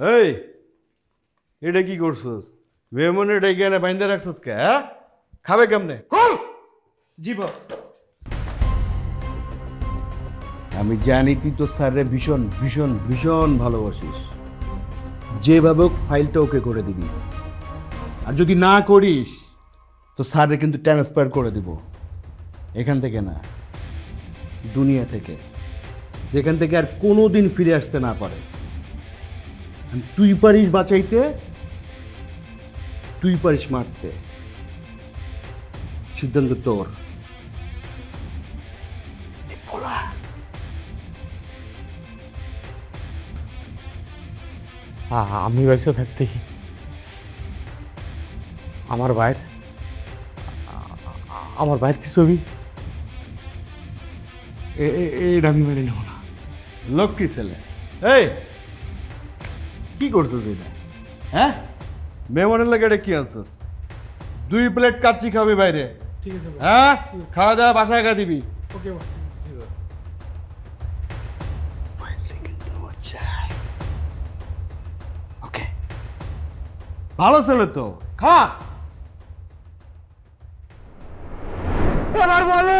এই এটা কি করছস? মেমনে ডেকে এনে বাইন্দা রাখছস কে? হ্যাঁ, খাবে কেমনে? খোল। জি বাপ। আমি জানি তুই তোর স্যারে ভীষণ ভীষণ ভীষণ ভালোবাসিস। যেভাবে হোক ফাইলটা ওকে করে দিবি, আর যদি না করিস তো স্যারে কিন্তু ট্রান্সফার করে দিব এখান থেকে না, দুনিয়া থেকে, যেখান থেকে আর কোনো দিন ফিরে আসতে না পারে। আর তুই পারিস বাঁচাইতে, তুই পারিস মারতে, সিদ্ধান্ত তোর। আমি বাইসে থাকতে আমার ভাইয়ের কি ছবি এটা আমি মেনে নেব না। লক্ষ্মী ছেলে। এই কি করছিস এটা? হ্যাঁ, মেমনের লাগে এটা কি আনছিস? 2 প্লেট কাচ্চি খাবি বাইরে। ঠিক আছে হ্যাঁ, খাওয়া দাওয়া বাসায় খা দিবি। ওকে ওকে, ভালো ছেলে তো, খা। এবার বলে